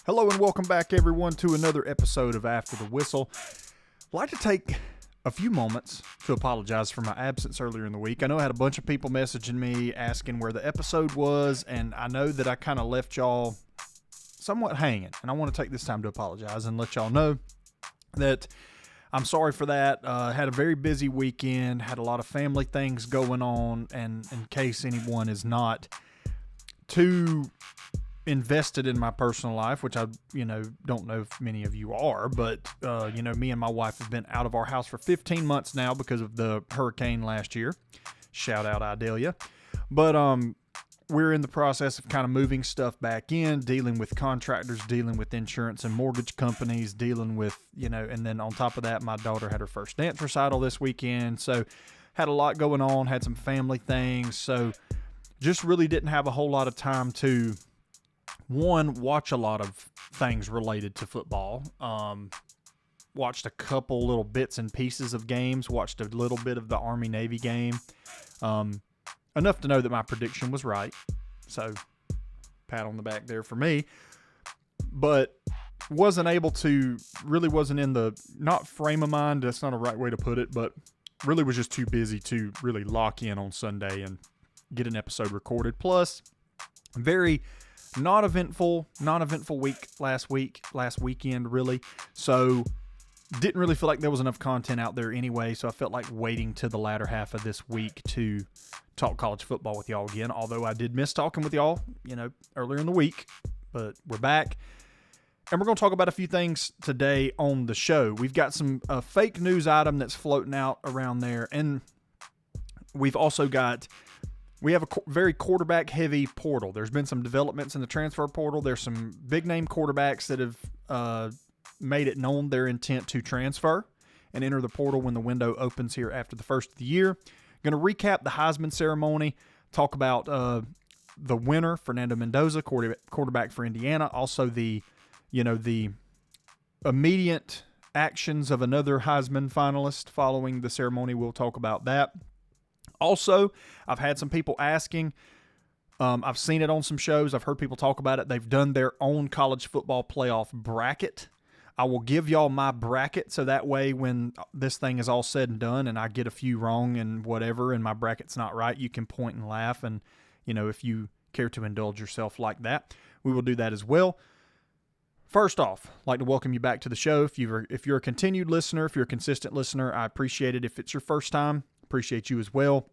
Hello and welcome back, everyone, to another episode of After the Whistle. I'd like to take a few moments to apologize for my absence earlier in the week. I know I had a bunch of people messaging me asking where the episode was, and I know that I kind of left y'all somewhat hanging, and I want to take this time to apologize and let y'all know that I'm sorry for that. Had a very busy weekend, had a lot of family things going on, and in case anyone is not too invested in my personal life, which I, don't know if many of you are, but, me and my wife have been out of our house for 15 months now because of the hurricane last year. Shout out Idalia. But, we're in the process of kind of moving stuff back in, dealing with contractors, dealing with insurance and mortgage companies, dealing with, and then on top of that, my daughter had her first dance recital this weekend. So had a lot going on, had some family things. So just really didn't have a whole lot of time to, one, watch a lot of things related to football. Watched a couple little bits and pieces of games, watched a little bit of the Army-Navy game. Enough to know that my prediction was right. So, pat on the back there for me. But wasn't able to, really wasn't in the, not frame of mind, that's not a right way to put it, but really was just too busy to really lock in on Sunday and get an episode recorded. Plus, very not eventful week last weekend really. So didn't really feel like there was enough content out there anyway. So I felt like waiting to the latter half of this week to talk college football with y'all again. Although I did miss talking with y'all, earlier in the week, but we're back. And we're going to talk about a few things today on the show. We've got some fake news item that's floating out around there. And we've also got, we have a very quarterback-heavy portal. There's been some developments in the transfer portal. There's some big-name quarterbacks that have made it known their intent to transfer and enter the portal when the window opens here after the first of the year. Going to recap the Heisman ceremony, talk about the winner, Fernando Mendoza, quarterback for Indiana. Also the immediate actions of another Heisman finalist following the ceremony. We'll talk about that. Also, I've had some people asking, I've seen it on some shows, I've heard people talk about it, they've done their own college football playoff bracket. I will give y'all my bracket, so that way when this thing is all said and done and I get a few wrong and whatever and my bracket's not right, you can point and laugh, and if you care to indulge yourself like that, we will do that as well. First off, I'd like to welcome you back to the show. If you're a continued listener, if you're a consistent listener, I appreciate it. If it's your first time, appreciate you as well.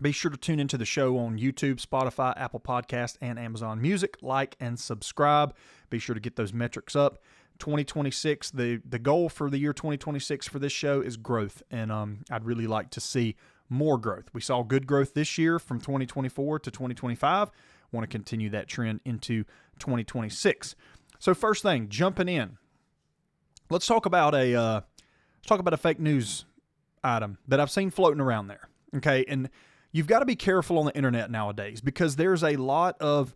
Be sure to tune into the show on YouTube, Spotify, Apple Podcast, and Amazon Music. Like and subscribe. Be sure to get those metrics up. 2026, the goal for the year 2026 for this show is growth, and I'd really like to see more growth. We saw good growth this year from 2024 to 2025. Want to continue that trend into 2026. So first thing, jumping in, let's talk about a fake news item that I've seen floating around there. Okay, and you've got to be careful on the internet nowadays because there's a lot of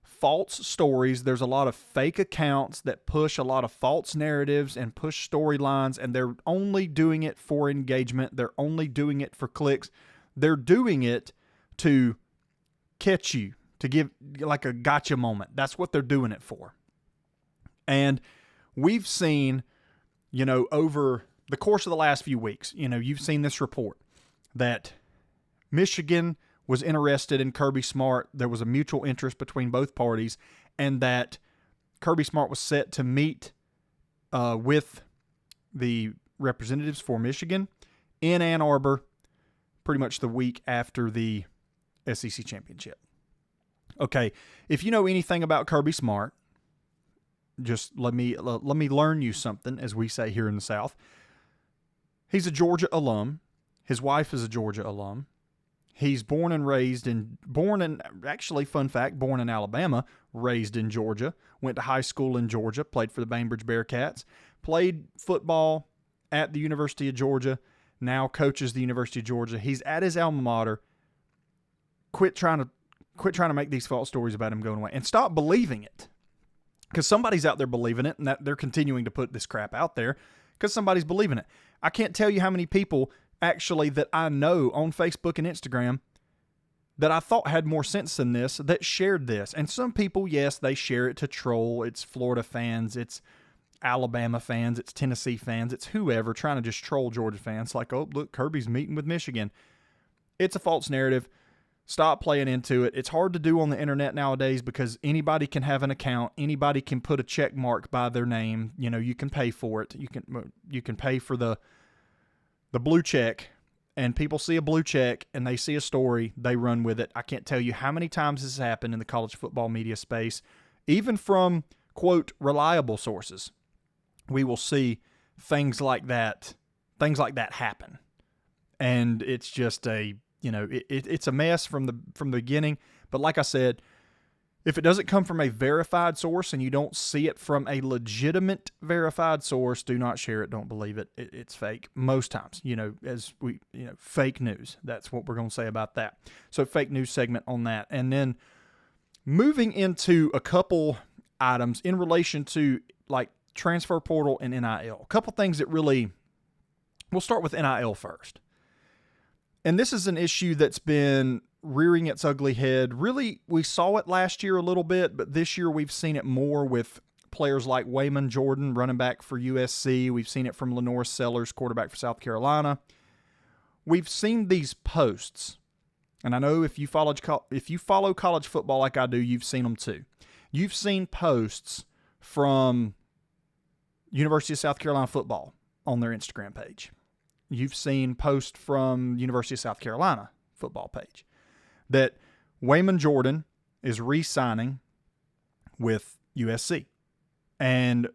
false stories. There's a lot of fake accounts that push a lot of false narratives and push storylines, and they're only doing it for engagement. They're only doing it for clicks. They're doing it to catch you, to give like a gotcha moment. That's what they're doing it for. And we've seen, over the course of the last few weeks, you've seen this report that Michigan was interested in Kirby Smart. There was a mutual interest between both parties, and that Kirby Smart was set to meet with the representatives for Michigan in Ann Arbor pretty much the week after the SEC championship. Okay, if you know anything about Kirby Smart, just let me learn you something, as we say here in the South. He's a Georgia alum. His wife is a Georgia alum. He's born in Alabama, raised in Georgia, went to high school in Georgia, played for the Bainbridge Bearcats, played football at the University of Georgia, now coaches the University of Georgia. He's at his alma mater. Quit trying to make these false stories about him going away and stop believing it. Because somebody's out there believing it, and that they're continuing to put this crap out there because somebody's believing it. I can't tell you how many people actually that I know on Facebook and Instagram that I thought had more sense than this that shared this. And some people, yes, they share it to troll. It's Florida fans, it's Alabama fans, it's Tennessee fans, it's whoever trying to just troll Georgia fans. Like, oh, look, Kirby's meeting with Michigan. It's a false narrative. Stop playing into it. It's hard to do on the internet nowadays because anybody can have an account. Anybody can put a check mark by their name. You know, you can pay for it. You can pay for the blue check, and people see a blue check and they see a story, they run with it. I can't tell you how many times this has happened in the college football media space, even from, quote, reliable sources. We will see things like that happen. And it's just it's a mess from the beginning. But like I said, if it doesn't come from a verified source and you don't see it from a legitimate verified source, do not share it. Don't believe it. It's fake most times, fake news. That's what we're going to say about that. So fake news segment on that. And then moving into a couple items in relation to like transfer portal and NIL. A couple things that really, we'll start with NIL first. And this is an issue that's been rearing its ugly head. Really, we saw it last year a little bit, but this year we've seen it more with players like Wayman Jordan, running back for USC. We've seen it from Lenore Sellers, quarterback for South Carolina. We've seen these posts, and I know if you follow college football like I do, you've seen them too. You've seen posts from University of South Carolina football on their Instagram page. You've seen posts from University of South Carolina football page that Wayman Jordan is re-signing with USC. And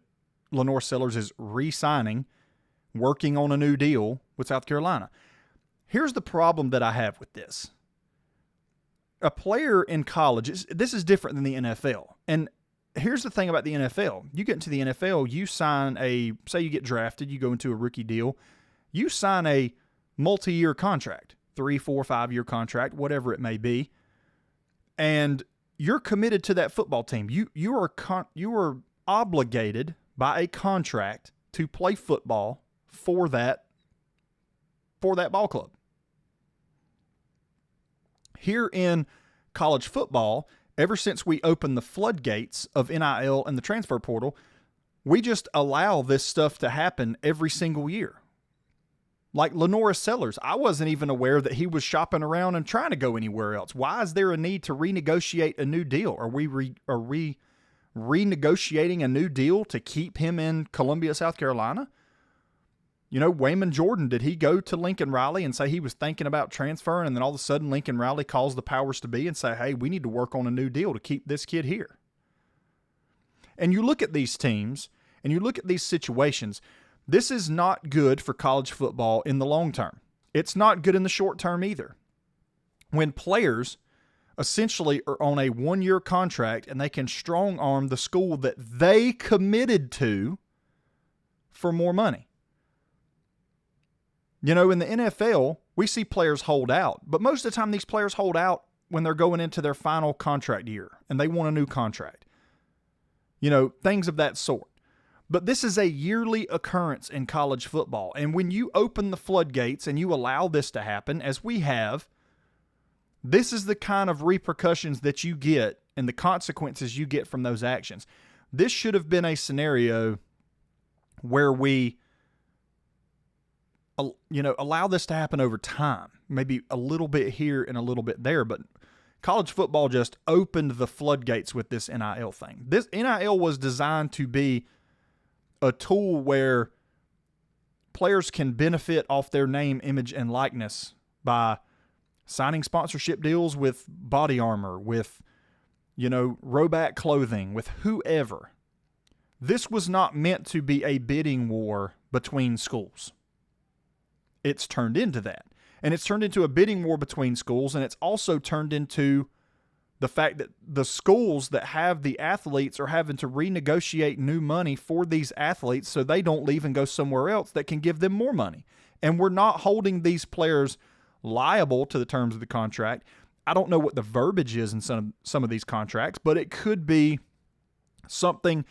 Lenore Sellers is re-signing, working on a new deal with South Carolina. Here's the problem that I have with this. A player in college, this is different than the NFL. And here's the thing about the NFL. You get into the NFL, you sign say you get drafted, you go into a rookie deal, you sign a multi-year contract, 3, 4, 5-year contract, whatever it may be, and you're committed to that football team. You are obligated by a contract to play football for that ball club. Here in college football, ever since we opened the floodgates of NIL and the transfer portal, we just allow this stuff to happen every single year. Like Lenore Sellers, I wasn't even aware that he was shopping around and trying to go anywhere else. Why is there a need to renegotiate a new deal? Are we renegotiating a new deal to keep him in Columbia, South Carolina? You know, Wayman Jordan, did he go to Lincoln Riley and say he was thinking about transferring, and then all of a sudden Lincoln Riley calls the powers to be and say, hey, we need to work on a new deal to keep this kid here? And you look at these teams and you look at these situations. This is not good for college football in the long term. It's not good in the short term either. When players essentially are on a 1-year contract and they can strong arm the school that they committed to for more money. You know, in the NFL, we see players hold out, but most of the time these players hold out when they're going into their final contract year and they want a new contract. You know, things of that sort. But this is a yearly occurrence in college football. And when you open the floodgates and you allow this to happen, as we have, this is the kind of repercussions that you get and the consequences you get from those actions. This should have been a scenario where we, allow this to happen over time. Maybe a little bit here and a little bit there, but college football just opened the floodgates with this NIL thing. This NIL was designed to be a tool where players can benefit off their name, image, and likeness by signing sponsorship deals with Body Armor, with, Roback Clothing, with whoever. This was not meant to be a bidding war between schools. It's turned into that. And it's turned into a bidding war between schools, and it's also turned into the fact that the schools that have the athletes are having to renegotiate new money for these athletes so they don't leave and go somewhere else that can give them more money. And we're not holding these players liable to the terms of the contract. I don't know what the verbiage is in some of these contracts, but it could be something,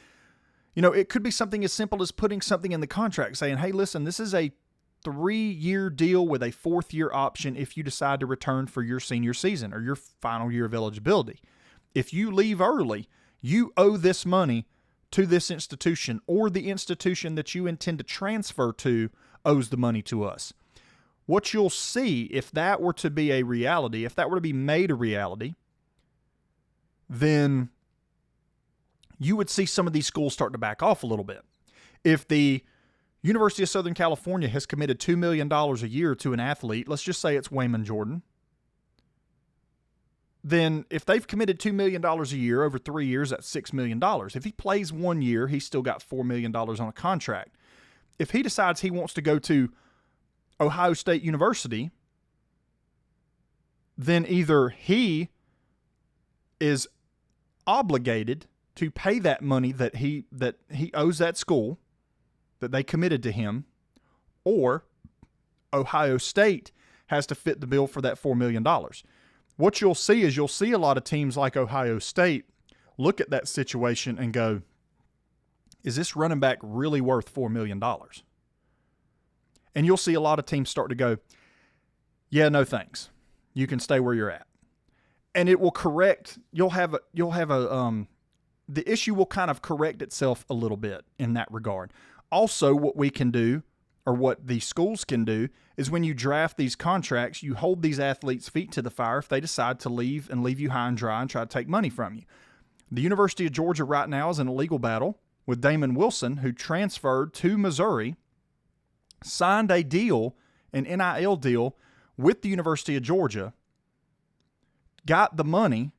it could be something as simple as putting something in the contract saying, hey, listen, this is a 3-year deal with a 4th-year option if you decide to return for your senior season or your final year of eligibility. If you leave early, you owe this money to this institution, or the institution that you intend to transfer to owes the money to us. What you'll see, if that were to be a reality, if that were to be made a reality, then you would see some of these schools start to back off a little bit. If the University of Southern California has committed $2 million a year to an athlete, let's just say it's Wayman Jordan, then if they've committed $2 million a year over 3 years, that's $6 million. If he plays 1 year, he's still got $4 million on a contract. If he decides he wants to go to Ohio State University, then either he is obligated to pay that money that he owes that school, that they committed to him, or Ohio State has to fit the bill for that $4 million. What you'll see is a lot of teams like Ohio State look at that situation and go, is this running back really worth $4 million? And you'll see a lot of teams start to go, yeah, no thanks. You can stay where you're at. And it will correct, the issue will kind of correct itself a little bit in that regard. Also, what we can do, or what the schools can do, is when you draft these contracts, you hold these athletes' feet to the fire if they decide to leave and leave you high and dry and try to take money from you. The University of Georgia right now is in a legal battle with Damon Wilson, who transferred to Missouri, signed a deal, an NIL deal with the University of Georgia, got the money,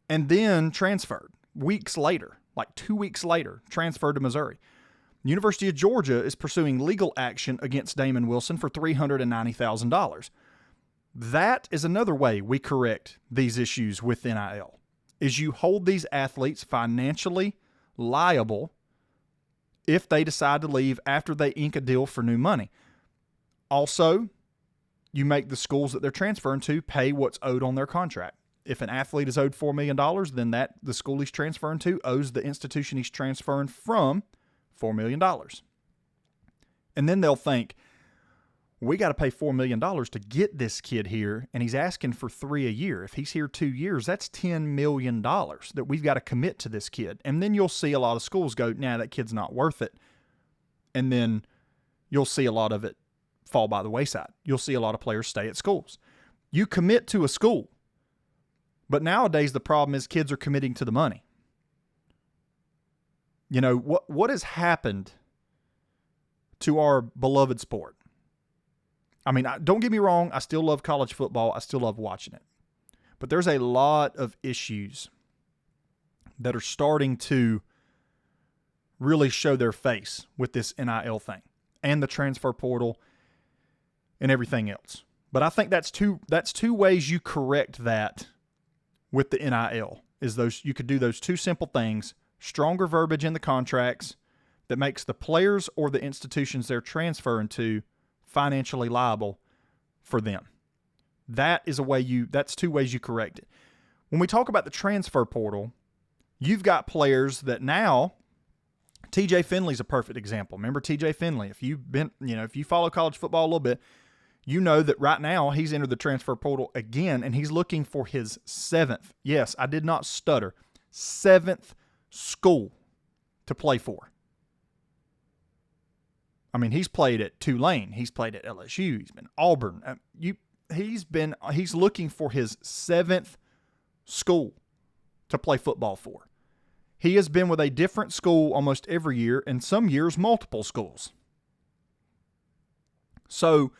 and then transferred weeks later, like 2 weeks later, transferred to Missouri. The University of Georgia is pursuing legal action against Damon Wilson for $390,000. That is another way we correct these issues with NIL, is you hold these athletes financially liable if they decide to leave after they ink a deal for new money. Also, you make the schools that they're transferring to pay what's owed on their contract. If an athlete is owed $4 million, then the school he's transferring to owes the institution he's transferring from $4 million. And then they'll think, we got to pay $4 million to get this kid here, and he's asking for $3 million a year. If he's here 2 years, that's $10 million that we've got to commit to this kid. And then you'll see a lot of schools go, nah, that kid's not worth it. And then you'll see a lot of it fall by the wayside. You'll see a lot of players stay at schools. You commit to a school, but nowadays the problem is kids are committing to the money. You know, what has happened to our beloved sport? I mean, don't get me wrong, I still love college football. I still love watching it. But there's a lot of issues that are starting to really show their face with this NIL thing and the transfer portal and everything else. But I think that's two ways you correct that with the NIL, is those you could do those two simple things: stronger verbiage in the contracts that makes the players or the institutions they're transferring to financially liable for them. That's 2 ways you correct it. When we talk about the transfer portal, you've got players that now, TJ Finley's a perfect example. Remember TJ Finley? If you follow college football a little bit, you know that right now he's entered the transfer portal again, and he's looking for his 7th. Yes, I did not stutter. 7th school to play for. I mean, he's played at Tulane. He's played at LSU. He's been Auburn. He's looking for his 7th school to play football for. He has been with a different school almost every year, and some years multiple schools. So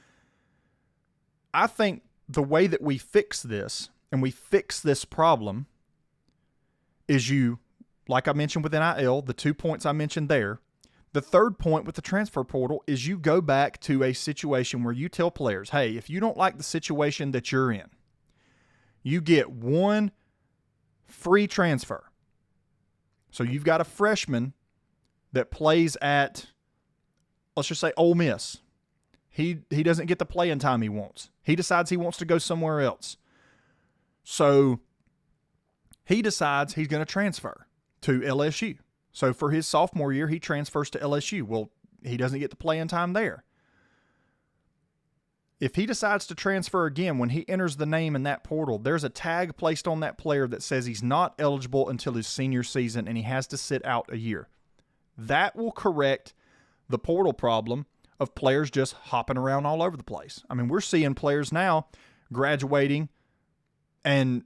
I think the way that we fix this, and we fix this problem, is like I mentioned with NIL, the 2 points I mentioned there. The third point with the transfer portal is you go back to a situation where you tell players, hey, if you don't like the situation that you're in, you get 1 free transfer. So you've got a freshman that plays at, let's just say, Ole Miss. He doesn't get the playing time he wants. He decides he wants to go somewhere else. So he decides he's going to transfer to LSU. So for his sophomore year, he transfers to LSU. Well, he doesn't get the playing time there. if he decides to transfer again, when he enters the name in that portal, there's a tag placed on that player that says he's not eligible until his senior season and he has to sit out a year. That will correct the portal problem of players just hopping around all over the place. I mean, we're seeing players now graduating and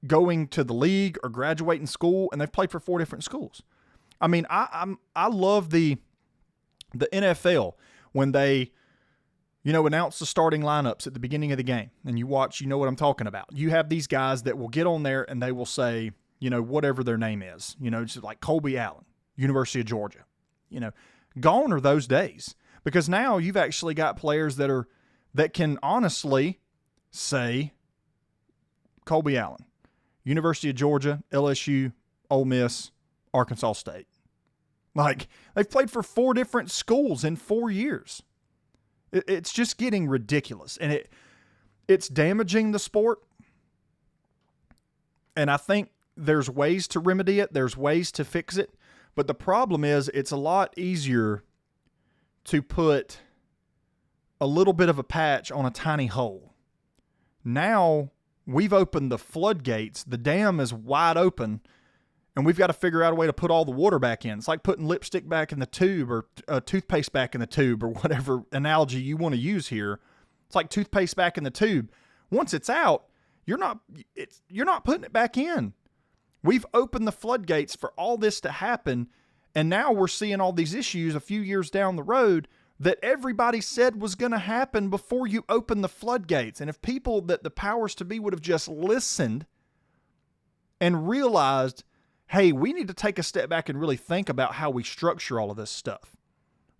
going to the league or graduating school, and they've played for 4 different schools. I mean, I love the NFL when they announce the starting lineups at the beginning of the game, and you watch, you know what I'm talking about. You have these guys that will get on there and they will say, whatever their name is, just like Colby Allen, University of Georgia. Gone are those days, because now you've actually got players that can honestly say Colby Allen, University of Georgia, LSU, Ole Miss, Arkansas State. Like, they've played for 4 different schools in 4 years. It's just getting ridiculous, and it's damaging the sport. And I think there's ways to remedy it. There's ways to fix it. But the problem is it's a lot easier to put a little bit of a patch on a tiny hole. Now we've opened the floodgates. The dam is wide open, and we've got to figure out a way to put all the water back in. It's like putting lipstick back in the tube, or toothpaste back in the tube, or whatever analogy you want to use here. It's like toothpaste back in the tube. Once it's out, you're not putting it back in. We've opened the floodgates for all this to happen, and now we're seeing all these issues a few years down the road that everybody said was going to happen before you open the floodgates. And if people that the powers to be would have just listened and realized, hey, we need to take a step back and really think about how we structure all of this stuff.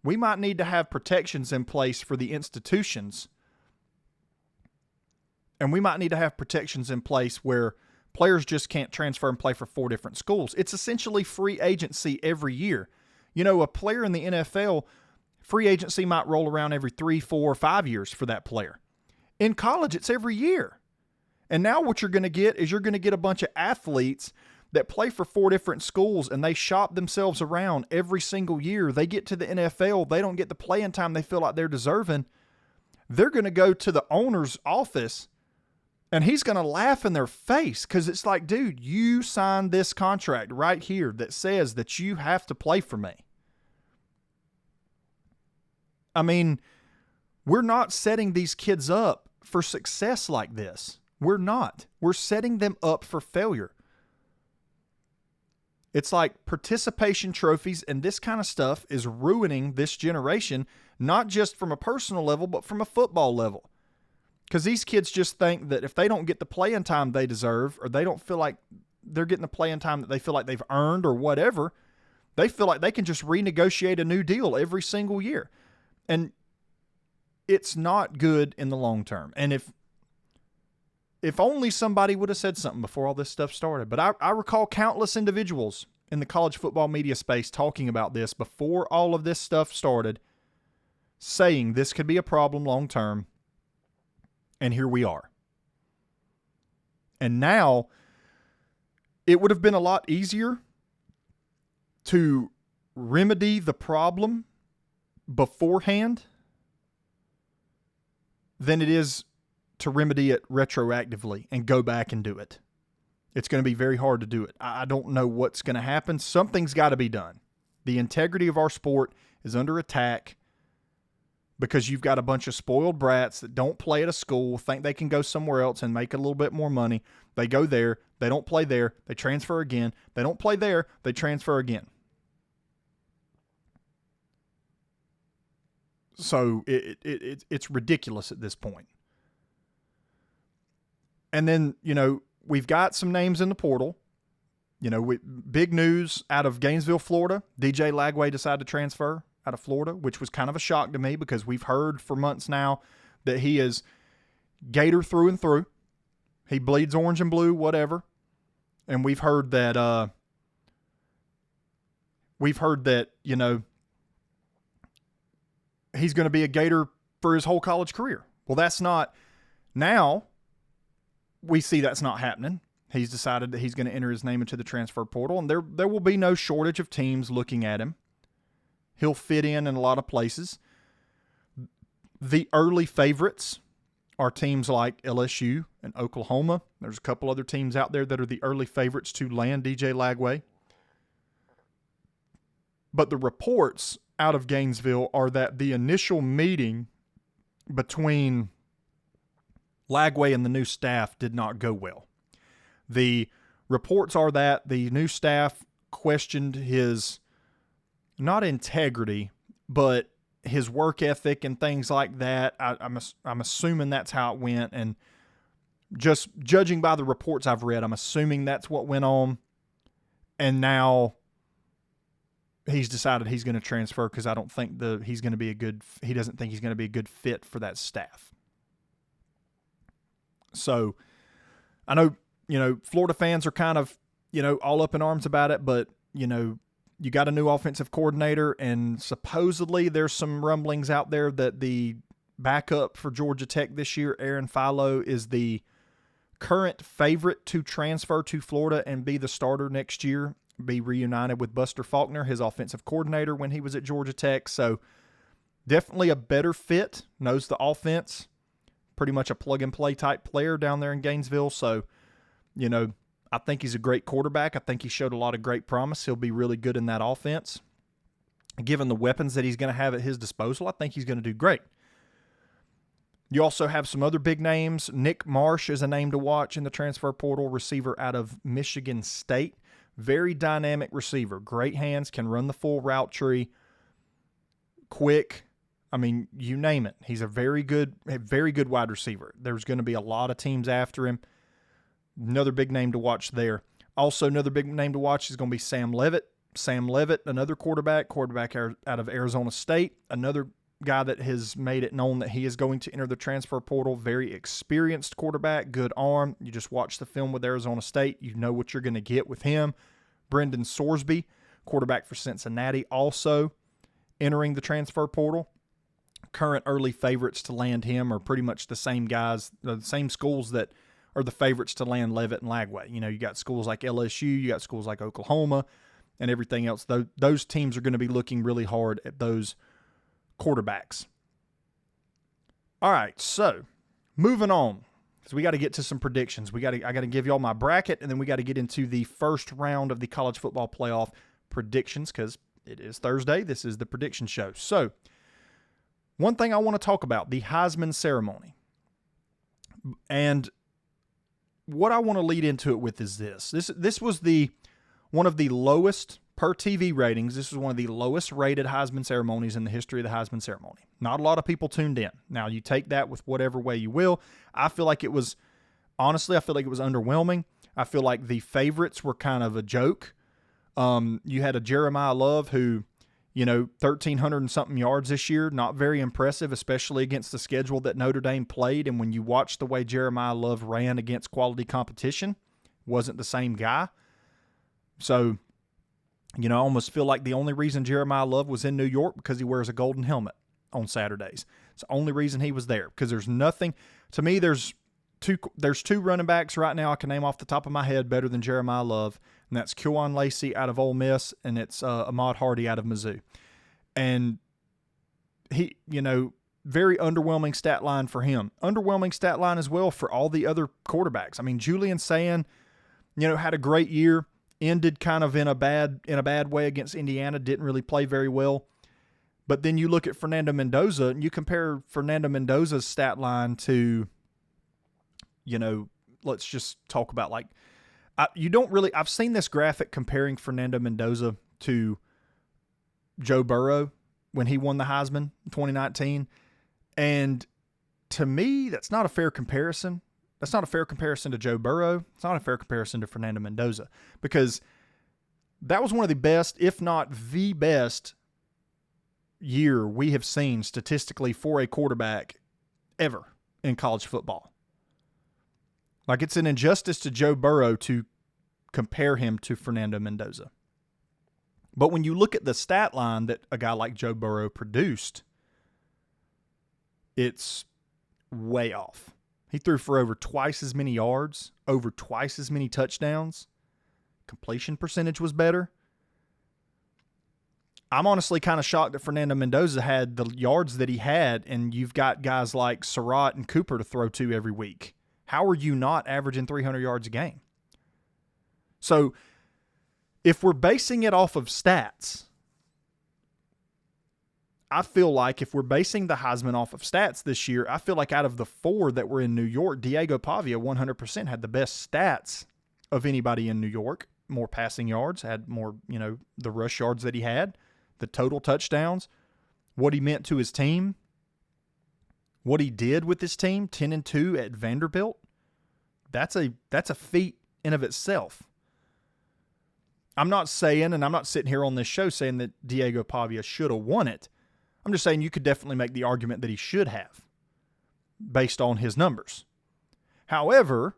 We might need to have protections in place for the institutions, and we might need to have protections in place where players just can't transfer and play for 4 different schools. It's essentially free agency every year. A player in the NFL, free agency might roll around every 3, 4, 5 years for that player. In college, it's every year. And now what you're going to get is you're going to get a bunch of athletes that play for 4 different schools, and they shop themselves around every single year. They get to the NFL. They don't get the playing time they feel like they're deserving. They're going to go to the owner's office, and he's going to laugh in their face, because it's like, dude, you signed this contract right here that says that you have to play for me. I mean, we're not setting these kids up for success like this. We're not. We're setting them up for failure. It's like participation trophies and this kind of stuff is ruining this generation, not just from a personal level, but from a football level. Because these kids just think that if they don't get the playing time they deserve, or they don't feel like they're getting the playing time that they feel like they've earned or whatever, they feel like they can just renegotiate a new deal every single year. And it's not good in the long term. And if only somebody would have said something before all this stuff started. But I recall countless individuals in the college football media space talking about this before all of this stuff started, saying this could be a problem long term. And here we are. And now it would have been a lot easier to remedy the problem beforehand than it is to remedy it retroactively and go back and do it. It's going to be very hard to do it. I don't know what's going to happen. Something's got to be done. The integrity of our sport is under attack because you've got a bunch of spoiled brats that don't play at a school, think they can go somewhere else and make a little bit more money. They go there. They don't play there. They transfer again. They don't play there. They transfer again. So it's ridiculous at this point. And then, we've got some names in the portal. Big news out of Gainesville, Florida. DJ Lagway decided to transfer out of Florida, which was kind of a shock to me because we've heard for months now that he is Gator through and through. He bleeds orange and blue, whatever. And we've heard that, he's going to be a Gator for his whole college career. Well, that's not. Now we see that's not happening. He's decided that he's going to enter his name into the transfer portal, and there will be no shortage of teams looking at him. He'll fit in a lot of places. The early favorites are teams like LSU and Oklahoma. There's a couple other teams out there that are the early favorites to land DJ Lagway. But the reports out of Gainesville are that the initial meeting between Lagway and the new staff did not go well. The reports are that the new staff questioned his, not integrity, but his work ethic and things like that. I'm assuming that's how it went. And just judging by the reports I've read, I'm assuming that's what went on. And now he's decided he's going to transfer because I don't think he doesn't think he's going to be a good fit for that staff. So I know, Florida fans are kind of, all up in arms about it, but, you got a new offensive coordinator, and supposedly there's some rumblings out there that the backup for Georgia Tech this year, Aaron Philo, is the current favorite to transfer to Florida and be the starter next year, be reunited with Buster Faulkner, his offensive coordinator when he was at Georgia Tech. So definitely a better fit, knows the offense, pretty much a plug-and-play type player down there in Gainesville. So, I think he's a great quarterback. I think he showed a lot of great promise. He'll be really good in that offense. Given the weapons that he's going to have at his disposal, I think he's going to do great. You also have some other big names. Nick Marsh is a name to watch in the transfer portal, receiver out of Michigan State. Very dynamic receiver. Great hands, can run the full route tree. Quick. I mean, you name it. He's a very good wide receiver. There's going to be a lot of teams after him. Another big name to watch there. Also, another big name to watch is going to be Sam Leavitt. Sam Leavitt, another quarterback out of Arizona State. Another guy that has made it known that he is going to enter the transfer portal. Very experienced quarterback, good arm. You just watch the film with Arizona State. You know what you're going to get with him. Brendan Sorsby, quarterback for Cincinnati, also entering the transfer portal. Current early favorites to land him are pretty much the same guys, the same schools that are the favorites to land Leavitt and Lagway. You got schools like LSU, you got schools like Oklahoma, and everything else. Those teams are going to be looking really hard at those quarterbacks. All right, so moving on. So we got to get to some predictions. I got to give y'all my bracket, and then we got to get into the first round of the college football playoff predictions because it is Thursday. This is the prediction show. So one thing I want to talk about, the Heisman ceremony. And what I want to lead into it with is this. This was one of the lowest per TV ratings. This was one of the lowest rated Heisman ceremonies in the history of the Heisman ceremony. Not a lot of people tuned in. Now, you take that with whatever way you will. I feel like it was underwhelming. I feel like the favorites were kind of a joke. You had a Jeremiah Love who, 1,300 and something yards this year. Not very impressive, especially against the schedule that Notre Dame played. And when you watch the way Jeremiah Love ran against quality competition, wasn't the same guy. So, I almost feel like the only reason Jeremiah Love was in New York because he wears a golden helmet on Saturdays. It's the only reason he was there because there's nothing. To me, there's two running backs right now I can name off the top of my head better than Jeremiah Love, and that's Kejuan Lacey out of Ole Miss, and it's Ahmad Hardy out of Mizzou. And he, very underwhelming stat line for him. Underwhelming stat line as well for all the other quarterbacks. I mean, Julian Sayin, had a great year, ended kind of in a bad way against Indiana, didn't really play very well. But then you look at Fernando Mendoza, and you compare Fernando Mendoza's stat line to, let's just talk about I've seen this graphic comparing Fernando Mendoza to Joe Burrow when he won the Heisman in 2019. And to me, that's not a fair comparison. That's not a fair comparison to Joe Burrow. It's not a fair comparison to Fernando Mendoza because that was one of the best, if not the best, year we have seen statistically for a quarterback ever in college football. Like, it's an injustice to Joe Burrow to compare him to Fernando Mendoza. But when you look at the stat line that a guy like Joe Burrow produced, it's way off. He threw for over twice as many yards, over twice as many touchdowns. Completion percentage was better. I'm honestly kind of shocked that Fernando Mendoza had the yards that he had, and you've got guys like Surratt and Cooper to throw to every week. How are you not averaging 300 yards a game? So if we're basing it off of stats, I feel like if we're basing the Heisman off of stats this year, I feel like out of the 4 that were in New York, Diego Pavia 100% had the best stats of anybody in New York. More passing yards, had more, the rush yards that he had, the total touchdowns, what he meant to his team, what he did with his team, 10-2 at Vanderbilt. That's a feat in of itself. I'm not saying, and I'm not sitting here on this show saying that Diego Pavia should have won it. I'm just saying you could definitely make the argument that he should have based on his numbers. However,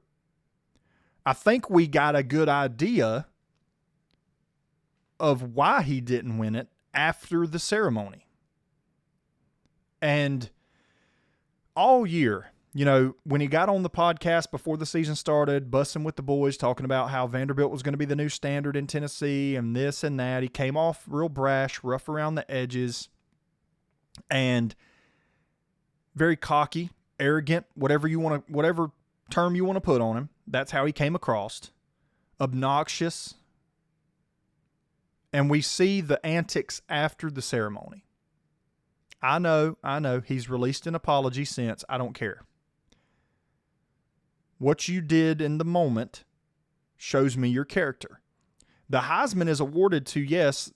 I think we got a good idea of why he didn't win it after the ceremony. And all year, when he got on the podcast before the season started, bussing with the boys, talking about how Vanderbilt was going to be the new standard in Tennessee and this and that, he came off real brash, rough around the edges, and very cocky, arrogant, whatever term you want to put on him. That's how he came across. Obnoxious. And we see the antics after the ceremony. I know. He's released an apology since. I don't care. What you did in the moment shows me your character. The Heisman is awarded to, yes,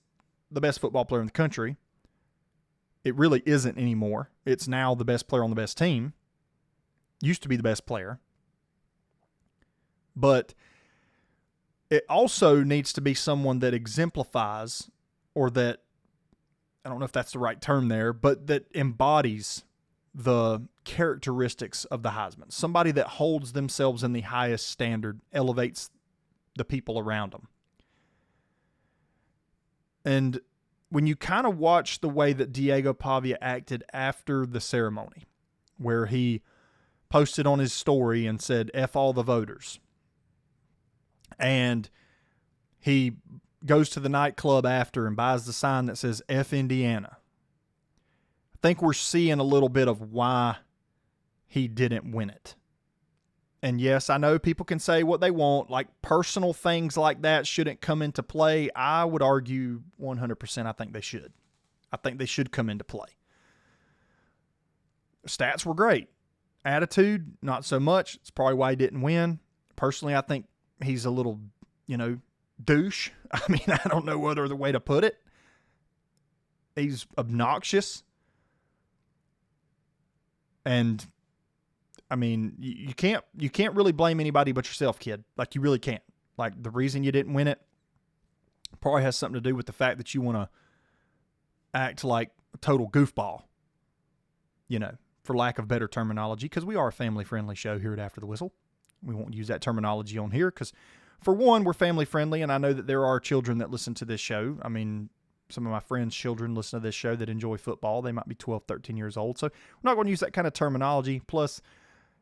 the best football player in the country. It really isn't anymore. It's now the best player on the best team. Used to be the best player. But it also needs to be someone that exemplifies, or that, I don't know if that's the right term there, but that embodies the characteristics of the Heisman. Somebody that holds themselves in the highest standard, elevates the people around them. And when you kind of watch the way that Diego Pavia acted after the ceremony, where he posted on his story and said, F all the voters. And he goes to the nightclub after and buys the sign that says F Indiana. I think we're seeing a little bit of why he didn't win it. And yes, I know people can say what they want, like personal things like that shouldn't come into play. I would argue 100% I think they should. I think they should come into play. Stats were great. Attitude, not so much. It's probably why he didn't win. Personally, I think he's a little, douche. I mean, I don't know what other way to put it. He's obnoxious. And I mean, you can't really blame anybody but yourself, kid. Like, you really can't. Like, the reason you didn't win it probably has something to do with the fact that you want to act like a total goofball, for lack of better terminology, because we are a family-friendly show here at After the Whistle. We won't use that terminology on here because, for one, we're family-friendly, and I know that there are children that listen to this show. I mean, some of my friends' children listen to this show that enjoy football. They might be 12, 13 years old. So we're not going to use that kind of terminology. Plus,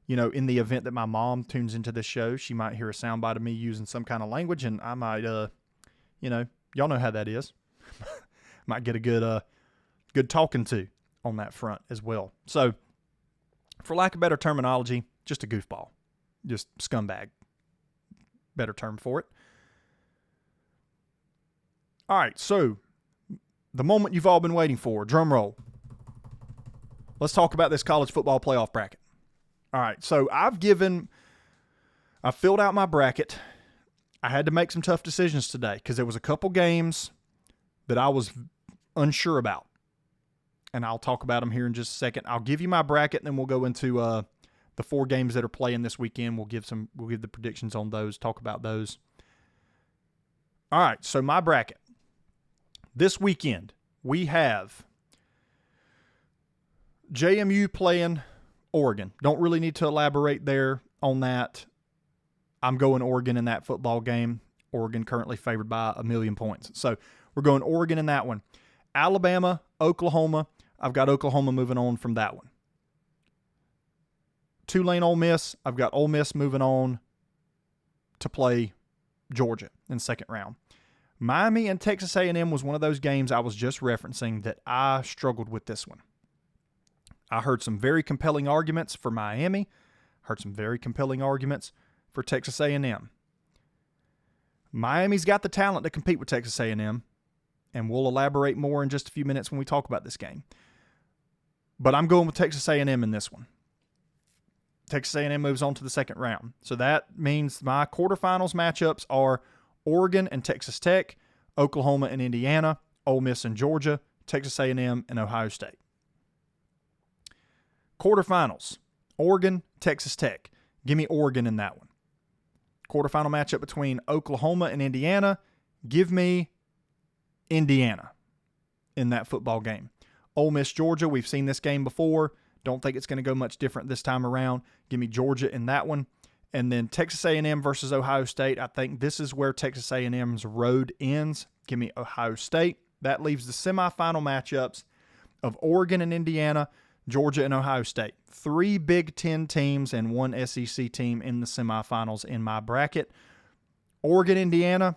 in the event that my mom tunes into this show, she might hear a soundbite of me using some kind of language, and I might, y'all know how that is. Might get a good talking to on that front as well. So, for lack of better terminology, just a goofball. Just scumbag. Better term for it. All right, so the moment you've all been waiting for, drum roll. Let's talk about this college football playoff bracket. All right, so I filled out my bracket. I had to make some tough decisions today because there was a couple games that I was unsure about. And I'll talk about them here in just a second. I'll give you my bracket, and then we'll go into the 4 games that are playing this weekend. We'll give the predictions on those, talk about those. All right, so my bracket. This weekend, we have JMU playing Oregon. Don't really need to elaborate there on that. I'm going Oregon in that football game. Oregon currently favored by 1,000,000 points. So we're going Oregon in that one. Alabama, Oklahoma. I've got Oklahoma moving on from that one. Tulane, Ole Miss. I've got Ole Miss moving on to play Georgia in the second round. Miami and Texas A&M was one of those games I was just referencing that I struggled with this one. I heard some very compelling arguments for Miami, heard some very compelling arguments for Texas A&M. Miami's got the talent to compete with Texas A&M, and we'll elaborate more in just a few minutes when we talk about this game. But I'm going with Texas A&M in this one. Texas A&M moves on to the second round. So that means my quarterfinals matchups are Oregon and Texas Tech, Oklahoma and Indiana, Ole Miss and Georgia, Texas A&M and Ohio State. Quarterfinals, Oregon, Texas Tech. Give me Oregon in that one. Quarterfinal matchup between Oklahoma and Indiana. Give me Indiana in that football game. Ole Miss, Georgia. We've seen this game before. Don't think it's going to go much different this time around. Give me Georgia in that one. And then Texas A&M versus Ohio State. I think this is where Texas A&M's road ends. Give me Ohio State. That leaves the semifinal matchups of Oregon and Indiana, Georgia and Ohio State. 3 Big Ten teams and 1 SEC team in the semifinals in my bracket. Oregon, Indiana.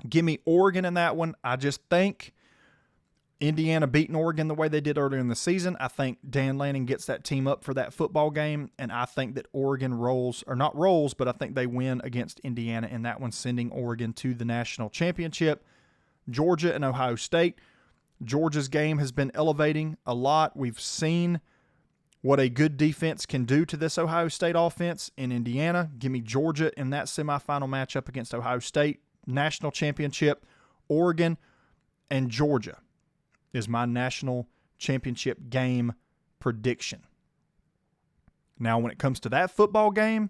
Give me Oregon in that one. I just think Indiana beating Oregon the way they did earlier in the season. I think Dan Lanning gets that team up for that football game, and I think that Oregon rolls, or not rolls, but I think they win against Indiana in that one, sending Oregon to the national championship. Georgia and Ohio State. Georgia's game has been elevating a lot. We've seen what a good defense can do to this Ohio State offense in Indiana. Give me Georgia in that semifinal matchup against Ohio State. National championship, Oregon and Georgia is my national championship game prediction. Now, when it comes to that football game,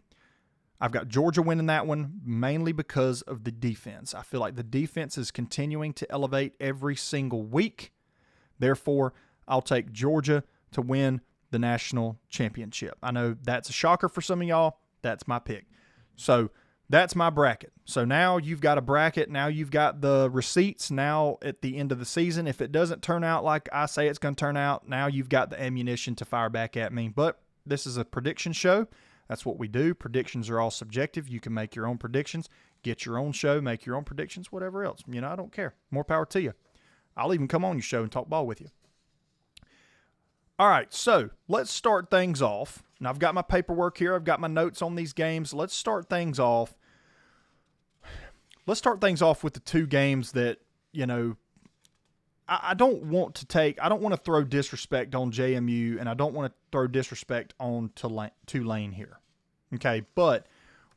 I've got Georgia winning that one mainly because of the defense. I feel like the defense is continuing to elevate every single week. Therefore, I'll take Georgia to win the national championship. I know that's a shocker for some of y'all. That's my pick. So that's my bracket. So now you've got a bracket. Now you've got the receipts. Now at the end of the season, if it doesn't turn out like I say it's going to turn out, now you've got the ammunition to fire back at me. But this is a prediction show. That's what we do. Predictions are all subjective. You can make your own predictions, get your own show, make your own predictions, whatever else. You know, I don't care. More power to you. I'll even come on your show and talk ball with you. All right, so let's start things off. Now, I've got my paperwork here. I've got my notes on these games. Let's start things off. Let's start things off with the 2 games that, you know, I don't want to throw disrespect on JMU, and I don't want to throw disrespect on Tulane here. Okay, but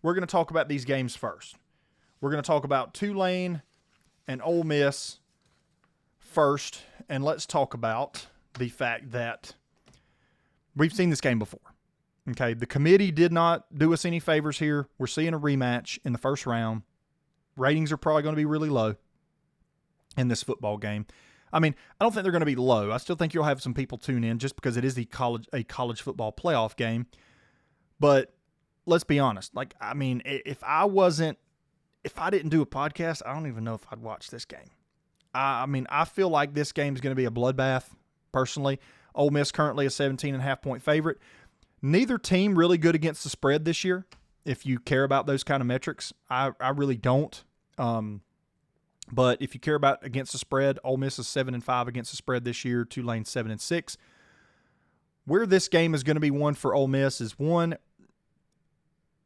we're going to talk about these games first. We're going to talk about Tulane and Ole Miss first, and let's talk about the fact that we've seen this game before. Okay, the committee did not do us any favors here. We're seeing a rematch in the first round. Ratings are probably going to be really low in this football game. I mean, I don't think they're going to be low. I still think you'll have some people tune in just because it is a college football playoff game. But let's be honest. Like, I mean, if I didn't do a podcast, I don't even know if I'd watch this game. I mean, I feel like this game is going to be a bloodbath, personally. Ole Miss currently a 17.5-point favorite. Neither team really good against the spread this year, if you care about those kind of metrics. I really don't. But if you care about against the spread, Ole Miss is 7-5 against the spread this year. Tulane 7-6. Where this game is going to be won for Ole Miss is one,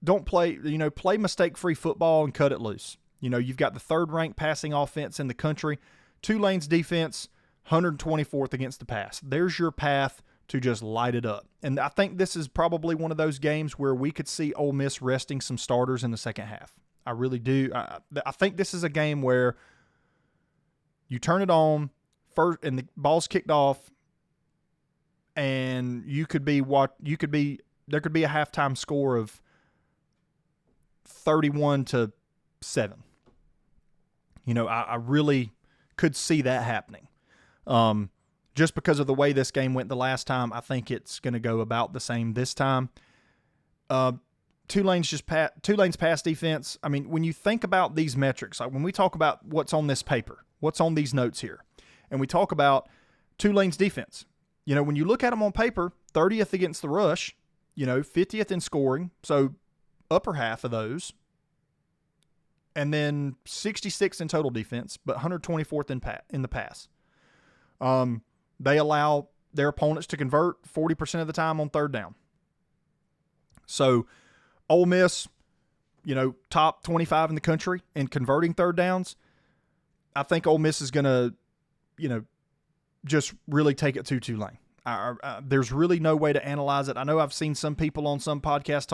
don't play mistake-free football and cut it loose. You know, you've got the 3rd-ranked passing offense in the country. Tulane's defense, 124th against the pass. There's your path to just light it up. And I think this is probably one of those games where we could see Ole Miss resting some starters in the second half. I really do. I think this is a game where you turn it on first and the ball's kicked off, and there could be a halftime score of 31-7. You know, I really could see that happening. Just because of the way this game went the last time, I think it's going to go about the same this time. Tulane's pass defense. I mean, when you think about these metrics, like when we talk about what's on this paper, what's on these notes here, and we talk about Tulane's defense, you know, when you look at them on paper, 30th against the rush, you know, 50th in scoring, so upper half of those, and then 66th in total defense, but 124th in the pass. They allow their opponents to convert 40% of the time on third down. So Ole Miss, top 25 in the country in converting third downs. I think Ole Miss is going to, just really take it to Tulane. There's really no way to analyze it. I know I've seen some people on some podcasts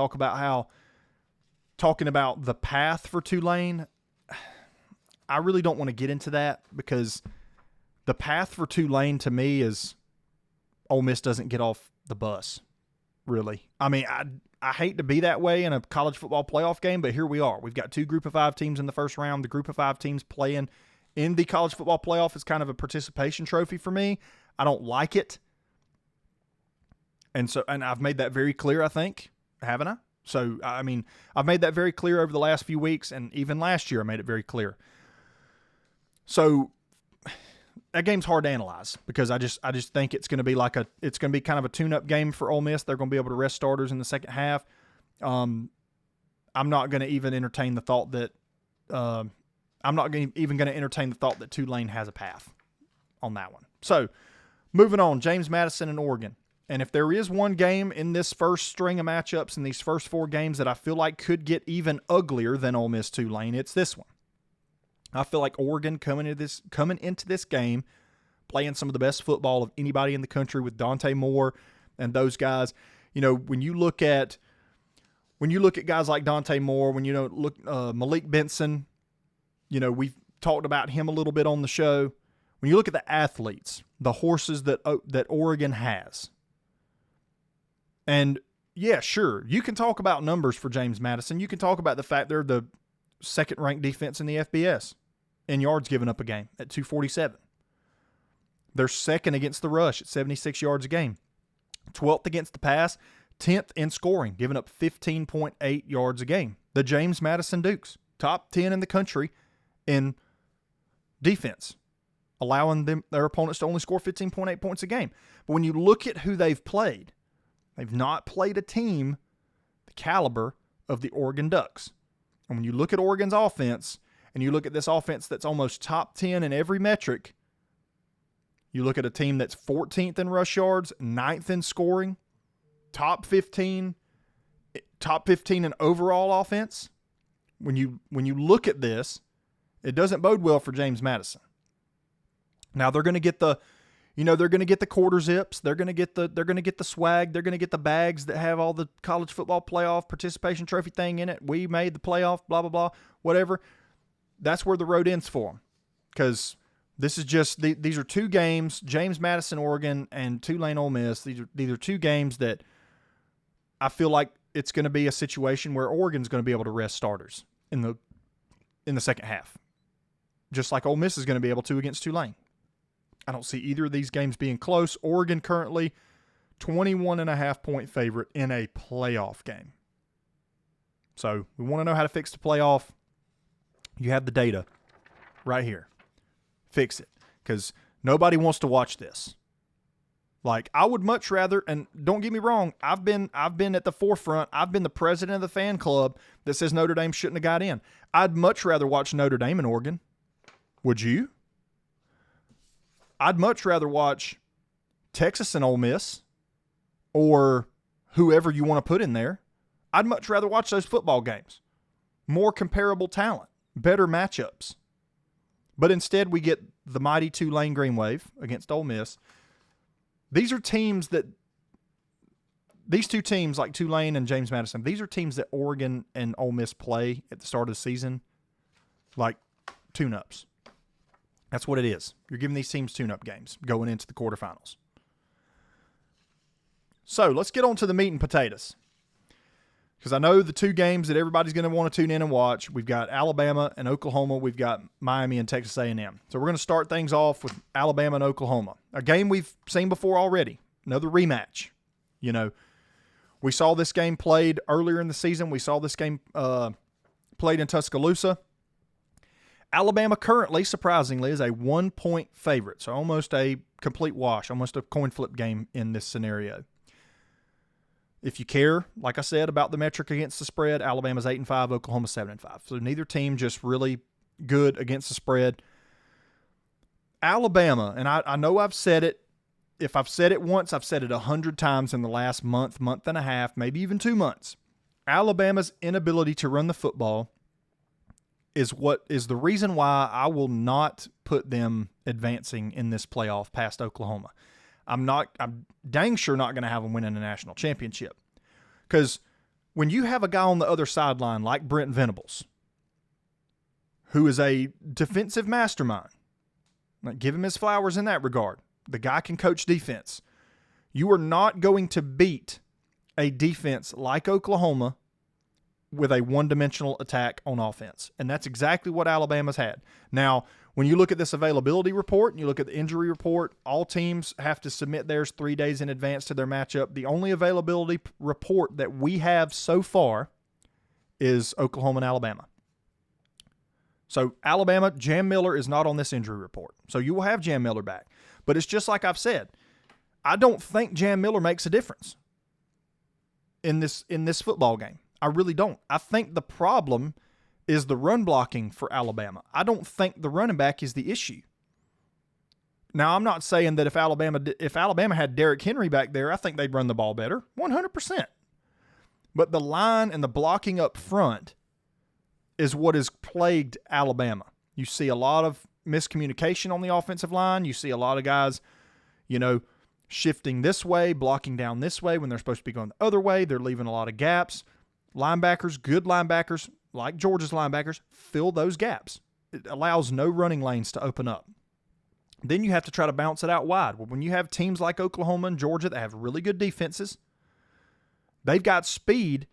talking about the path for Tulane. I really don't want to get into that because the path for Tulane to me is Ole Miss doesn't get off the bus, really. I mean, I hate to be that way in a college football playoff game, but here we are. We've got 2 Group of 5 teams in the first round. The Group of 5 teams playing in the college football playoff is kind of a participation trophy for me. I don't like it. And I've made that very clear, I think, haven't I? So, I mean, I've made that very clear over the last few weeks, and even last year I made it very clear. So, that game's hard to analyze because I just think it's going to be kind of a tune-up game for Ole Miss. They're going to be able to rest starters in the second half. I'm not going to even entertain the thought that Tulane has a path on that one. So, moving on, James Madison and Oregon. And if there is one game in this first string of matchups in these first 4 games that I feel like could get even uglier than Ole Miss Tulane, it's this one. I feel like Oregon coming into this game, playing some of the best football of anybody in the country with Dante Moore and those guys. When you look at guys like Dante Moore, when look Malik Benson, we've talked about him a little bit on the show. When you look at the athletes, the horses that Oregon has, and yeah, sure, you can talk about numbers for James Madison. You can talk about the fact they're the second-ranked defense in the FBS in yards given up a game at 247. They're second against the rush at 76 yards a game. 12th against the pass, 10th in scoring, giving up 15.8 yards a game. The James Madison Dukes, top 10 in the country in defense, allowing their opponents to only score 15.8 points a game. But when you look at who they've played, they've not played a team the caliber of the Oregon Ducks. And when you look at Oregon's offense, and you look at this offense that's almost top 10 in every metric, you look at a team that's 14th in rush yards, 9th in scoring, top 15 in overall offense. When you look at this, it doesn't bode well for James Madison. Now they're going to get the quarter zips, they're going to get the swag, they're going to get the bags that have all the college football playoff participation trophy thing in it. We made the playoff, blah blah blah, whatever. That's where the road ends for them, because this is just these are 2 games: James Madison, Oregon, and Tulane, Ole Miss. These are 2 games that I feel like it's going to be a situation where Oregon's going to be able to rest starters in the second half, just like Ole Miss is going to be able to against Tulane. I don't see either of these games being close. Oregon currently 21.5-point favorite in a playoff game. So we want to know how to fix the playoff. You have the data right here. Fix it, because nobody wants to watch this. Like, I would much rather, and don't get me wrong, I've been at the forefront. I've been the president of the fan club that says Notre Dame shouldn't have got in. I'd much rather watch Notre Dame and Oregon. Would you? I'd much rather watch Texas and Ole Miss, or whoever you want to put in there. I'd much rather watch those football games. More comparable talent, better matchups. But instead we get the mighty Tulane Green Wave against Ole Miss. These are teams that – these 2 teams like Tulane and James Madison, these are teams that Oregon and Ole Miss play at the start of the season like tune-ups. That's what it is. You're giving these teams tune-up games going into the quarterfinals. So let's get on to the meat and potatoes, because I know the 2 games that everybody's going to want to tune in and watch. We've got Alabama and Oklahoma. We've got Miami and Texas A&M. So we're going to start things off with Alabama and Oklahoma, a game we've seen before already, another rematch. We saw this game played earlier in the season. We saw this game played in Tuscaloosa. Alabama currently, surprisingly, is a 1-point favorite, so almost a complete wash, almost a coin flip game in this scenario. If you care, like I said, about the metric against the spread, Alabama's 8-5, Oklahoma's 7-5. So neither team just really good against the spread. Alabama, and I know I've said it. If I've said it once, I've said it 100 times in the last month, month and a half, maybe even 2 months. Alabama's inability to run the football is what is the reason why I will not put them advancing in this playoff past Oklahoma. I'm dang sure not going to have them winning a national championship. Because when you have a guy on the other sideline like Brent Venables, who is a defensive mastermind, like, give him his flowers in that regard. The guy can coach defense. You are not going to beat a defense like Oklahoma with a one-dimensional attack on offense. And that's exactly what Alabama's had. Now, when you look at this availability report and you look at the injury report, all teams have to submit theirs 3 days in advance to their matchup. The only availability report that we have so far is Oklahoma and Alabama. So Alabama, Jam Miller is not on this injury report. So you will have Jam Miller back. But it's just like I've said. I don't think Jam Miller makes a difference in this football game. I really don't. I think the problem is the run blocking for Alabama. I don't think the running back is the issue. Now, I'm not saying that if Alabama had Derrick Henry back there, I think they'd run the ball better, 100%. But the line and the blocking up front is what has plagued Alabama. You see a lot of miscommunication on the offensive line. You see a lot of guys, shifting this way, blocking down this way when they're supposed to be going the other way. They're leaving a lot of gaps. Linebackers, good linebackers, like Georgia's linebackers, fill those gaps. It allows no running lanes to open up. Then you have to try to bounce it out wide. Well, when you have teams like Oklahoma and Georgia that have really good defenses, they've got speed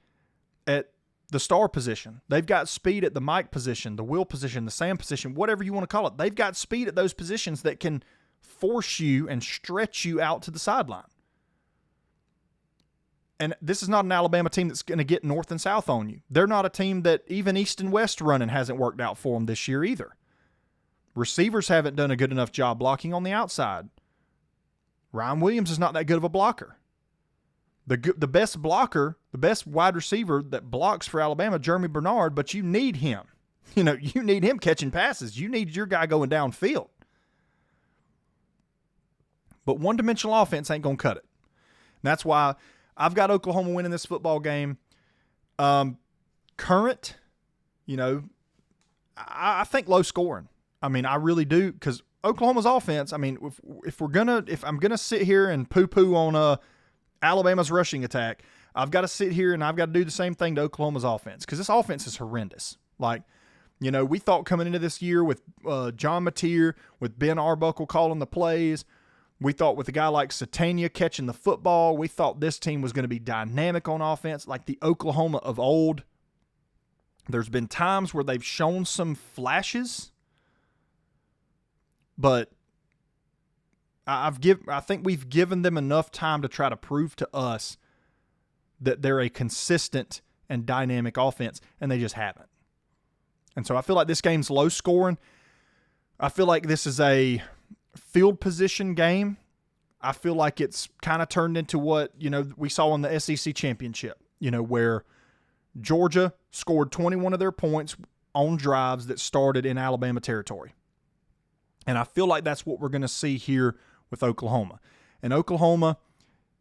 at the star position. They've got speed at the Mike position, the Will position, the Sam position, whatever you want to call it. They've got speed at those positions that can force you and stretch you out to the sideline. And this is not an Alabama team that's going to get north and south on you. They're not a team that even east and west running hasn't worked out for them this year either. Receivers haven't done a good enough job blocking on the outside. Ryan Williams is not that good of a blocker. The best blocker, the best wide receiver that blocks for Alabama, Jeremy Bernard, but you need him. You need him catching passes. You need your guy going downfield. But one-dimensional offense ain't going to cut it. And that's why I've got Oklahoma winning this football game. Current, I think low scoring. I mean, I really do, because Oklahoma's offense, I mean, if I'm gonna sit here and poo-poo on Alabama's rushing attack, I've got to sit here and I've got to do the same thing to Oklahoma's offense, because this offense is horrendous. Like, we thought coming into this year with John Mateer, with Ben Arbuckle calling the plays, we thought with a guy like Satania catching the football, we thought this team was going to be dynamic on offense, like the Oklahoma of old. There's been times where they've shown some flashes, but I think we've given them enough time to try to prove to us that they're a consistent and dynamic offense, and they just haven't. And so I feel like this game's low scoring. I feel like this is a field position game. I feel like it's kind of turned into what, we saw in the SEC championship, where Georgia scored 21 of their points on drives that started in Alabama territory. And I feel like that's what we're going to see here with Oklahoma. And Oklahoma,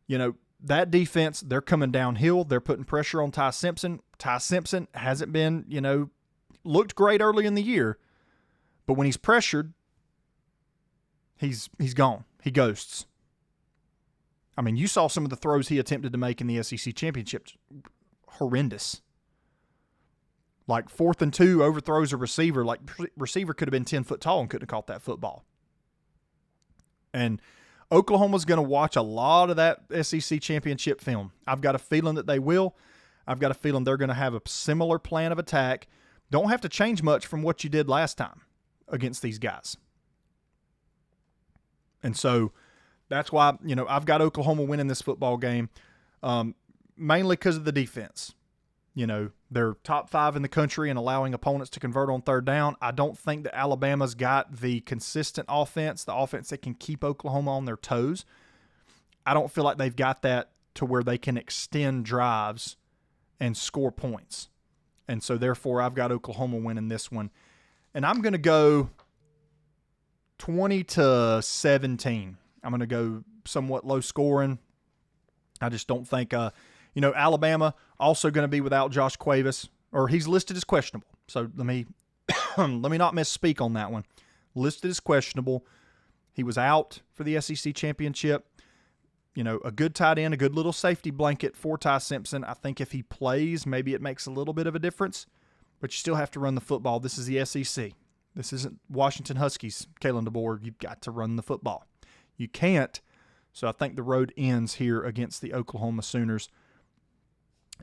that defense, they're coming downhill. They're putting pressure on Ty Simpson. Ty Simpson hasn't been, looked great early in the year, but when he's pressured, he's gone. He ghosts. I mean, you saw some of the throws he attempted to make in the SEC championship. Horrendous. Like 4th and 2, overthrows a receiver. Like, receiver could have been 10 foot tall and couldn't have caught that football. And Oklahoma's going to watch a lot of that SEC championship film. I've got a feeling that they will. I've got a feeling they're going to have a similar plan of attack. Don't have to change much from what you did last time against these guys. And so that's why, I've got Oklahoma winning this football game, mainly because of the defense. They're top 5 in the country and allowing opponents to convert on third down. I don't think that Alabama's got the consistent offense, the offense that can keep Oklahoma on their toes. I don't feel like they've got that to where they can extend drives and score points. And so, therefore, I've got Oklahoma winning this one. And I'm going to go 20-17. I'm going to go somewhat low scoring. I just don't think, Alabama also going to be without Josh Cuevas, or he's listed as questionable. So let me not misspeak on that one. Listed as questionable. He was out for the SEC championship. A good tight end, a good little safety blanket for Ty Simpson. I think if he plays, maybe it makes a little bit of a difference, but you still have to run the football. This is the SEC. This isn't Washington Huskies, Kalen DeBoer. You've got to run the football. You can't. So I think the road ends here against the Oklahoma Sooners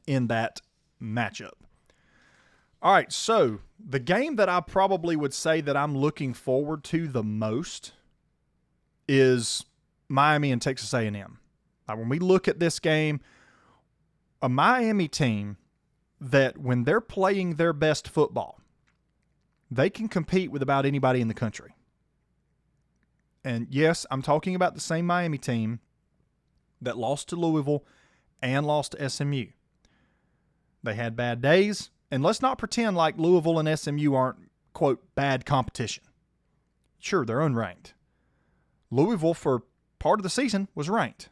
in that matchup. All right, so the game that I probably would say that I'm looking forward to the most is Miami and Texas A&M. Like when we look at this game, a Miami team that when they're playing their best football, they can compete with about anybody in the country. And yes, I'm talking about the same Miami team that lost to Louisville and lost to SMU. They had bad days, and let's not pretend like Louisville and SMU aren't, quote, bad competition. Sure, they're unranked. Louisville, for part of the season, was ranked.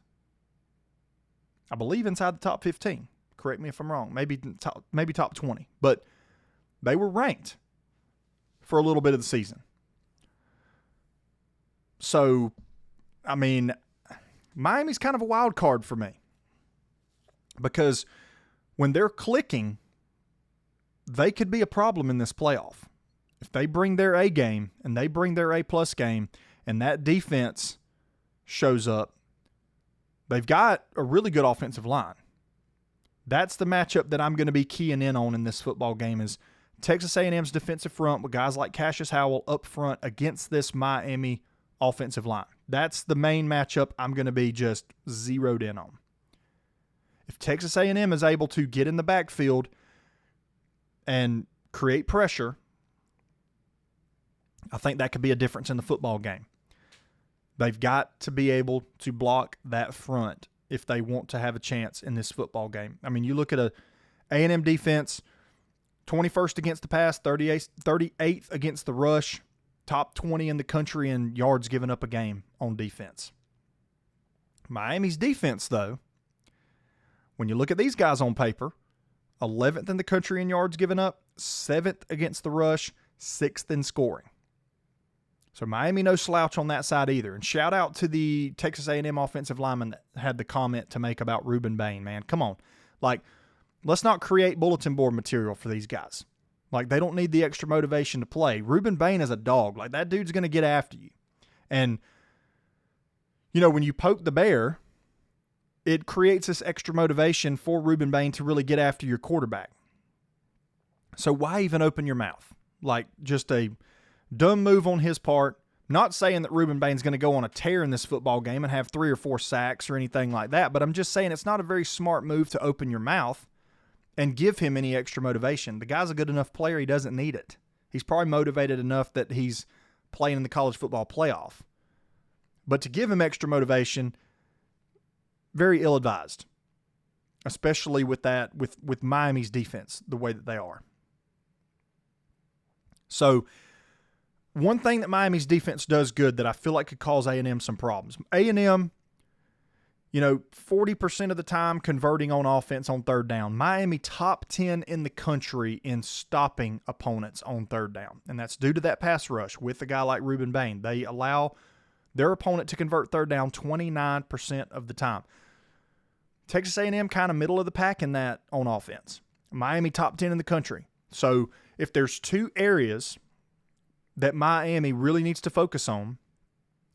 I believe inside the top 15. Correct me if I'm wrong. Maybe top 20. But they were ranked for a little bit of the season. So, I mean, Miami's kind of a wild card for me. Because when they're clicking, they could be a problem in this playoff. If they bring their A game and they bring their A-plus game and that defense shows up, they've got a really good offensive line. That's the matchup that I'm going to be keying in on in this football game is Texas A&M's defensive front with guys like Cassius Howell up front against this Miami offensive line. That's the main matchup I'm going to be just zeroed in on. If Texas A&M is able to get in the backfield and create pressure, I think that could be a difference in the football game. They've got to be able to block that front if they want to have a chance in this football game. I mean, you look at a A&M defense, 21st against the pass, 38th against the rush, top 20 in the country in yards given up a game on defense. Miami's defense, though, when you look at these guys on paper, 11th in the country in yards given up, 7th against the rush, 6th in scoring. So Miami no slouch on that side either. And shout out to the Texas A&M offensive lineman that had the comment to make about Ruben Bain, man. Come on. Like, let's not create bulletin board material for these guys. Like, they don't need the extra motivation to play. Ruben Bain is a dog. Like, that dude's going to get after you. And, when you poke the bear, it creates this extra motivation for Ruben Bain to really get after your quarterback. So why even open your mouth? Like, just a dumb move on his part. Not saying that Ruben Bain's going to go on a tear in this football game and have 3 or 4 sacks or anything like that, but I'm just saying it's not a very smart move to open your mouth and give him any extra motivation. The guy's a good enough player, he doesn't need it. He's probably motivated enough that he's playing in the college football playoff. But to give him extra motivation, very ill-advised, especially with that, with Miami's defense, the way that they are. So, one thing that Miami's defense does good that I feel like could cause A&M some problems. A&M, 40% of the time converting on offense on third down. Miami top 10 in the country in stopping opponents on third down. And that's due to that pass rush with a guy like Ruben Bain. They allow their opponent to convert third down 29% of the time. Texas A&M kind of middle of the pack in that on offense. Miami top 10 in the country. So if there's 2 areas that Miami really needs to focus on,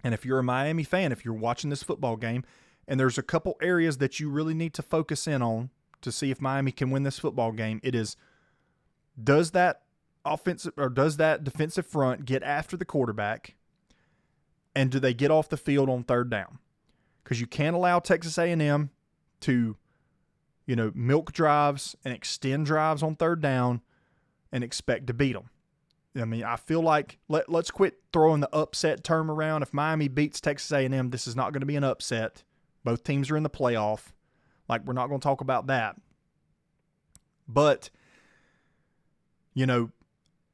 and if you're a Miami fan, if you're watching this football game, and there's a couple areas that you really need to focus in on to see if Miami can win this football game, it is, does that offensive or does that defensive front get after the quarterback, and do they get off the field on third down? Because you can't allow Texas A&M to, milk drives and extend drives on third down and expect to beat them. I mean, I feel like let's quit throwing the upset term around. If Miami beats Texas A&M, this is not going to be an upset. Both teams are in the playoff. Like, we're not going to talk about that. But, you know,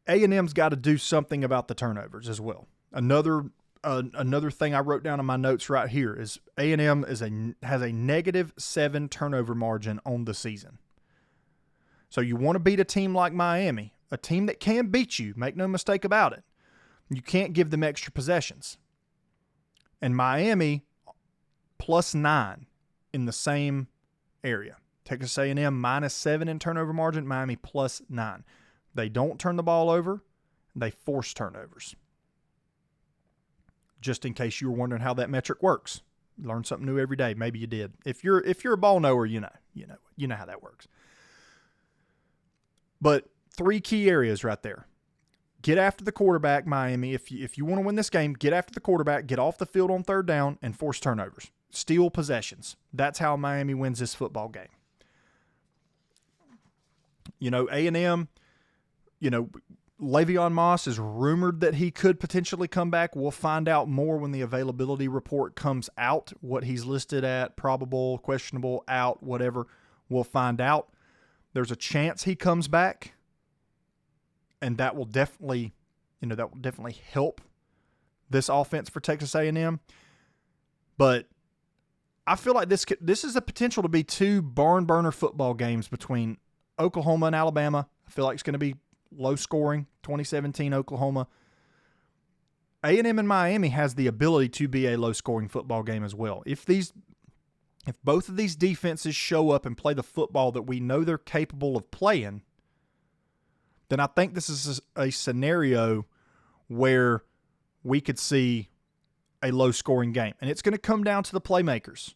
A&M's got to do something about the turnovers as well. Another thing I wrote down in my notes right here is A&M has a -7 turnover margin on the season. So you want to beat a team like Miami, a team that can beat you, make no mistake about it. You can't give them extra possessions. And Miami, +9 in the same area. Texas A&M -7 in turnover margin, Miami +9. They don't turn the ball over. They force turnovers. Just in case you were wondering how that metric works. You learn something new every day. Maybe you did. If you're a ball knower, you know how that works. But 3 key areas right there. Get after the quarterback, Miami. If you want to win this game, get after the quarterback, get off the field on third down, and force turnovers. Steal possessions. That's how Miami wins this football game. You know, A&M, you know, Le'Veon Moss is rumored that he could potentially come back. We'll find out more when the availability report comes out, what he's listed at, probable, questionable, out, whatever. We'll find out. There's a chance he comes back, and that will definitely help this offense for Texas A&M. But I feel like this is a potential to be 2 barn burner football games between Oklahoma and Alabama. I feel like it's going to be low scoring, 2017 Oklahoma. A&M and Miami has the ability to be a low scoring football game as well. If both of these defenses show up and play the football that we know they're capable of playing, then I think this is a scenario where we could see a low scoring game. And it's going to come down to the playmakers.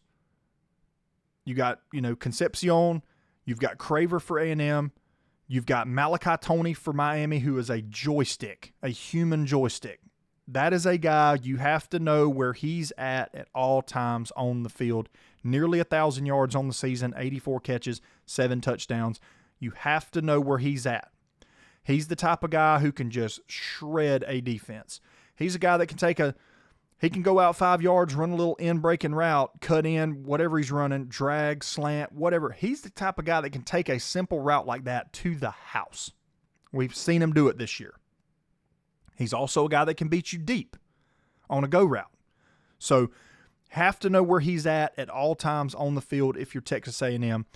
You got, Concepcion, you've got Craver for A&M, you've got Malachi Toney for Miami, who is a joystick, a human joystick. That is a guy you have to know where he's at all times on the field. Nearly 1,000 yards on the season, 84 catches, 7 touchdowns. You have to know where he's at. He's the type of guy who can just shred a defense. He's a guy that he can go out 5 yards, run a little in-breaking route, cut in, whatever he's running, drag, slant, whatever. He's the type of guy that can take a simple route like that to the house. We've seen him do it this year. He's also a guy that can beat you deep on a go route. So have to know where he's at all times on the field if you're Texas A&M.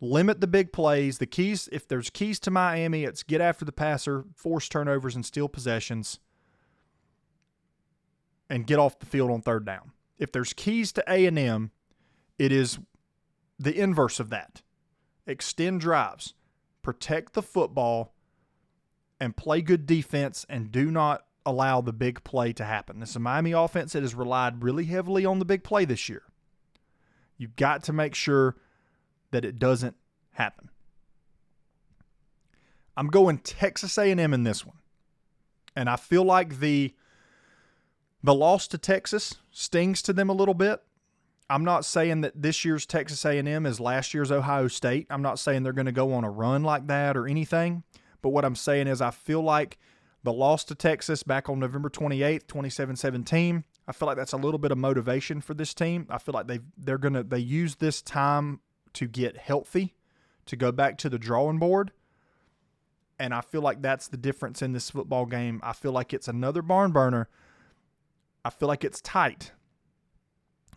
Limit the big plays. The keys, if there's keys to Miami, it's get after the passer, force turnovers, and steal possessions, and get off the field on third down. If there's keys to A&M, it is the inverse of that. Extend drives, protect the football, and play good defense, and do not allow the big play to happen. This is a Miami offense that has relied really heavily on the big play this year. You've got to make sure that it doesn't happen. I'm going Texas A&M in this one. And I feel like the loss to Texas stings to them a little bit. I'm not saying that this year's Texas A&M is last year's Ohio State. I'm not saying they're going to go on a run like that or anything. But what I'm saying is I feel like the loss to Texas back on November 28th, 27-17, I feel like that's a little bit of motivation for this team. I feel like they use this time to get healthy, to go back to the drawing board. And I feel like that's the difference in this football game. I feel like it's another barn burner. I feel like it's tight.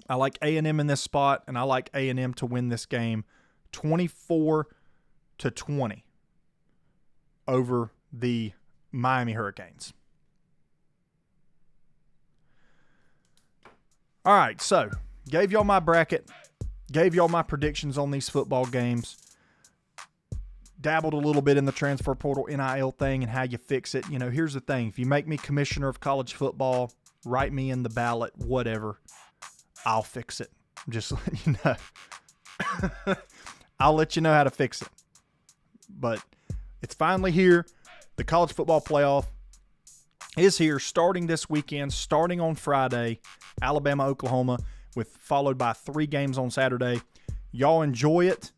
I like A&M in this spot, and I like A&M to win this game 24-20 over the Miami Hurricanes. All right, so gave y'all my bracket, gave y'all my predictions on these football games, dabbled a little bit in the transfer portal NIL thing and how you fix it. Here's the thing. If you make me commissioner of college football, write me in the ballot, whatever, I'll fix it. Just let you know. I'll let you know how to fix it. But it's finally here. The college football playoff is here, starting this weekend, starting on Friday, Alabama, Oklahoma, followed by 3 games on Saturday. Y'all enjoy it.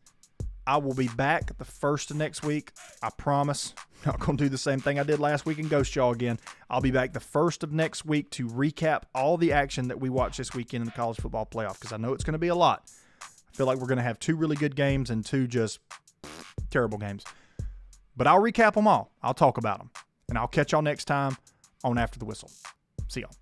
I will be back the first of next week. I promise. I'm not going to do the same thing I did last week and ghost y'all again. I'll be back the first of next week to recap all the action that we watched this weekend in the college football playoff, because I know it's going to be a lot. I I feel like we're going to have 2 really good games and 2 just terrible games. But I'll recap them all. I'll talk about them. And I'll catch y'all next time on After the Whistle. See y'all.